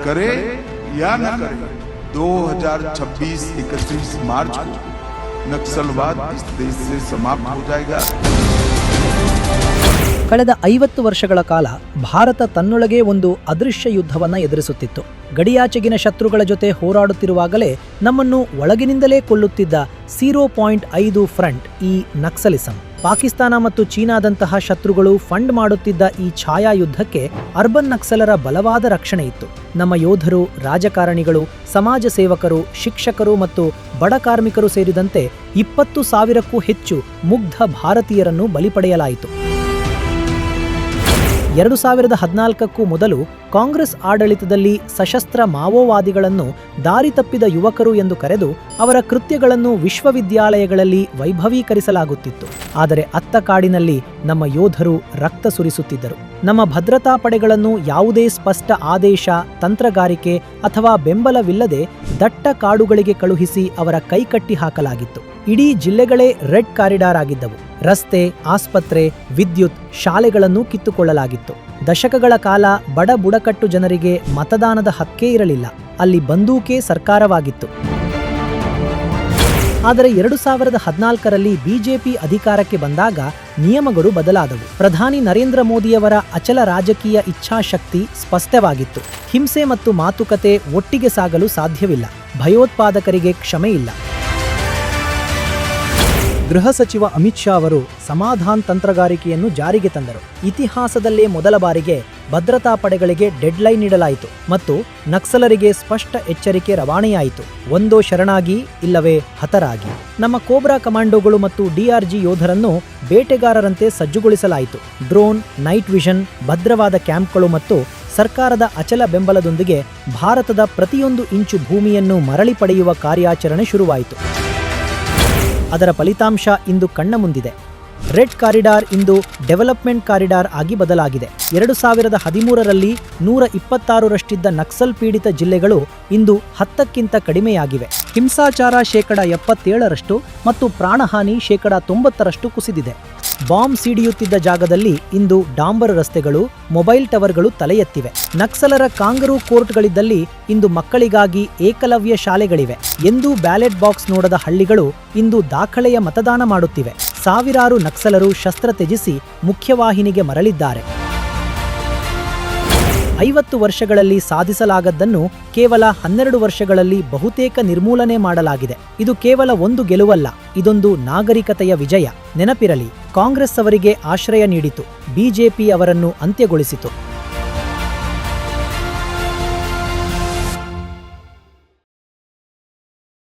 करे या न करे 2026-31 मार्च को नक्सलवाद इस देश से समाप्त हो जाएगा। ಕಳೆದ 50 ವರ್ಷಗಳ ಕಾಲ ಭಾರತ ತನ್ನೊಳಗೆ ಒಂದು ಅದೃಶ್ಯ ಯುದ್ಧವನ್ನು ಎದುರಿಸುತ್ತಿತ್ತು. ಗಡಿಯಾಚೆಗಿನ ಶತ್ರುಗಳ ಜೊತೆ ಹೋರಾಡುತ್ತಿರುವಾಗಲೇ ನಮ್ಮನ್ನು ಒಳಗಿನಿಂದಲೇ ಕೊಲ್ಲುತ್ತಿದ್ದ 0.5 ಫ್ರಂಟ್ ಈ ನಕ್ಸಲಿಸಂ. ಪಾಕಿಸ್ತಾನ ಮತ್ತು ಚೀನಾದಂತಹ ಶತ್ರುಗಳು ಫಂಡ್ ಮಾಡುತ್ತಿದ್ದ ಈ ಛಾಯಾ ಯುದ್ಧಕ್ಕೆ ಅರ್ಬನ್ ನಕ್ಸಲರ ಬಲವಾದ ರಕ್ಷಣೆ ಇತ್ತು. ನಮ್ಮ ಯೋಧರು, ರಾಜಕಾರಣಿಗಳು, ಸಮಾಜ ಸೇವಕರು, ಶಿಕ್ಷಕರು ಮತ್ತು ಬಡ ಕಾರ್ಮಿಕರು ಸೇರಿದಂತೆ 20,000ಕ್ಕೂ ಹೆಚ್ಚು ಮುಗ್ಧ ಭಾರತೀಯರನ್ನು ಬಲಿಪಡೆಯಲಾಯಿತು. 2014ಕ್ಕೂ ಮೊದಲು ಕಾಂಗ್ರೆಸ್ ಆಡಳಿತದಲ್ಲಿ ಸಶಸ್ತ್ರ ಮಾವೋವಾದಿಗಳನ್ನು ದಾರಿ ತಪ್ಪಿದ ಯುವಕರು ಎಂದು ಕರೆದು ಅವರ ಕೃತ್ಯಗಳನ್ನು ವಿಶ್ವವಿದ್ಯಾಲಯಗಳಲ್ಲಿ ವೈಭವೀಕರಿಸಲಾಗುತ್ತಿತ್ತು. ಆದರೆ ಅತ್ತ ಕಾಡಿನಲ್ಲಿ ನಮ್ಮ ಯೋಧರು ರಕ್ತ ಸುರಿಸುತ್ತಿದ್ದರು. ನಮ್ಮ ಭದ್ರತಾ ಪಡೆಗಳನ್ನು ಯಾವುದೇ ಸ್ಪಷ್ಟ ಆದೇಶ, ತಂತ್ರಗಾರಿಕೆ ಅಥವಾ ಬೆಂಬಲವಿಲ್ಲದೆ ದಟ್ಟ ಕಾಡುಗಳಿಗೆ ಕಳುಹಿಸಿ ಅವರ ಕೈಕಟ್ಟಿ ಹಾಕಲಾಗಿತ್ತು. ಇಡೀ ಜಿಲ್ಲೆಗಳೇ ರೆಡ್ ಕಾರಿಡಾರ್ ಆಗಿದ್ದವು. ರಸ್ತೆ, ಆಸ್ಪತ್ರೆ, ವಿದ್ಯುತ್, ಶಾಲೆಗಳನ್ನು ಕಿತ್ತುಕೊಳ್ಳಲಾಗಿತ್ತು. ದಶಕಗಳ ಕಾಲ ಬಡ ಬುಡಕಟ್ಟು ಜನರಿಗೆ ಮತದಾನದ ಹಕ್ಕೇ ಇರಲಿಲ್ಲ. ಅಲ್ಲಿ ಬಂದೂಕೆ ಸರ್ಕಾರವಾಗಿತ್ತು. ಆದರೆ 2014ರಲ್ಲಿ ಬಿಜೆಪಿ ಅಧಿಕಾರಕ್ಕೆ ಬಂದಾಗ ನಿಯಮಗಳು ಬದಲಾದವು. ಪ್ರಧಾನಿ ನರೇಂದ್ರ ಮೋದಿಯವರ ಅಚಲ ರಾಜಕೀಯ ಇಚ್ಛಾಶಕ್ತಿ ಸ್ಪಷ್ಟವಾಗಿತ್ತು. ಹಿಂಸೆ ಮತ್ತು ಮಾತುಕತೆ ಒಟ್ಟಿಗೆ ಸಾಗಲು ಸಾಧ್ಯವಿಲ್ಲ. ಭಯೋತ್ಪಾದಕರಿಗೆ ಕ್ಷಮೆ ಇಲ್ಲ. ಗೃಹ ಸಚಿವ ಅಮಿತ್ ಶಾ ಅವರು ಸಮಾಧಾನ ತಂತ್ರಗಾರಿಕೆಯನ್ನು ಜಾರಿಗೆ ತಂದರು. ಇತಿಹಾಸದಲ್ಲೇ ಮೊದಲ ಬಾರಿಗೆ ಭದ್ರತಾ ಪಡೆಗಳಿಗೆ ಡೆಡ್ಲೈನ್ ನೀಡಲಾಯಿತು ಮತ್ತು ನಕ್ಸಲರಿಗೆ ಸ್ಪಷ್ಟ ಎಚ್ಚರಿಕೆ ರವಾನೆಯಾಯಿತು. ಒಂದೋ ಶರಣಾಗಿ, ಇಲ್ಲವೇ ಹತರಾಗಿ. ನಮ್ಮ ಕೋಬ್ರಾ ಕಮಾಂಡೋಗಳು ಮತ್ತು ಡಿಆರ್ಜಿ ಯೋಧರನ್ನು ಬೇಟೆಗಾರರಂತೆ ಸಜ್ಜುಗೊಳಿಸಲಾಯಿತು. ಡ್ರೋನ್, ನೈಟ್ ವಿಷನ್, ಭದ್ರವಾದ ಕ್ಯಾಂಪ್ಗಳು ಮತ್ತು ಸರ್ಕಾರದ ಅಚಲ ಬೆಂಬಲದೊಂದಿಗೆ ಭಾರತದ ಪ್ರತಿಯೊಂದು ಇಂಚು ಭೂಮಿಯನ್ನು ಮರಳಿ ಪಡೆಯುವ ಕಾರ್ಯಾಚರಣೆ ಶುರುವಾಯಿತು. ಅದರ ಫಲಿತಾಂಶ ಇಂದು ಕಣ್ಣ ಮುಂದಿದೆ. ರೆಡ್ ಕಾರಿಡಾರ್ ಇಂದು ಡೆವಲಪ್ಮೆಂಟ್ ಕಾರಿಡಾರ್ ಆಗಿ ಬದಲಾಗಿದೆ. 2013ರಲ್ಲಿ 126ರಷ್ಟಿದ್ದ ನಕ್ಸಲ್ ಪೀಡಿತ ಜಿಲ್ಲೆಗಳು ಇಂದು 10ಕ್ಕಿಂತ ಕಡಿಮೆಯಾಗಿವೆ. ಹಿಂಸಾಚಾರ 77% ಮತ್ತು ಪ್ರಾಣಹಾನಿ 90% ಕುಸಿದಿದೆ. ಬಾಂಬ್ ಸಿಡಿಯುತ್ತಿದ್ದ ಜಾಗದಲ್ಲಿ ಇಂದು ಡಾಂಬರ್ ರಸ್ತೆಗಳು, ಮೊಬೈಲ್ ಟವರ್ಗಳು ತಲೆ ಎತ್ತಿವೆ. ನಕ್ಸಲರ ಕಾಂಗರೂ ಕೋರ್ಟ್ಗಳಿದ್ದಲ್ಲಿ ಇಂದು ಮಕ್ಕಳಿಗಾಗಿ ಏಕಲವ್ಯ ಶಾಲೆಗಳಿವೆ. ಎಂದೂ ಬ್ಯಾಲೆಟ್ ಬಾಕ್ಸ್ ನೋಡದ ಹಳ್ಳಿಗಳು ಇಂದು ದಾಖಲೆಯ ಮತದಾನ ಮಾಡುತ್ತಿವೆ. ಸಾವಿರಾರು ನಕ್ಸಲರು ಶಸ್ತ್ರ ತ್ಯಜಿಸಿ ಮುಖ್ಯವಾಹಿನಿಗೆ ಮರಳಿದ್ದಾರೆ. 50 ವರ್ಷಗಳಲ್ಲಿ ಸಾಧಿಸಲಾಗದ್ದನ್ನು ಕೇವಲ 12 ವರ್ಷಗಳಲ್ಲಿ ಬಹುತೇಕ ನಿರ್ಮೂಲನೆ ಮಾಡಲಾಗಿದೆ. ಇದು ಕೇವಲ ಒಂದು ಗೆಲುವಲ್ಲ, ಇದೊಂದು ನಾಗರಿಕತೆಯ ವಿಜಯ. ನೆನಪಿರಲಿ, ಕಾಂಗ್ರೆಸ್ ಅವರಿಗೆ ಆಶ್ರಯ ನೀಡಿತು, ಬಿಜೆಪಿ ಅವರನ್ನು ಅಂತ್ಯಗೊಳಿಸಿತು.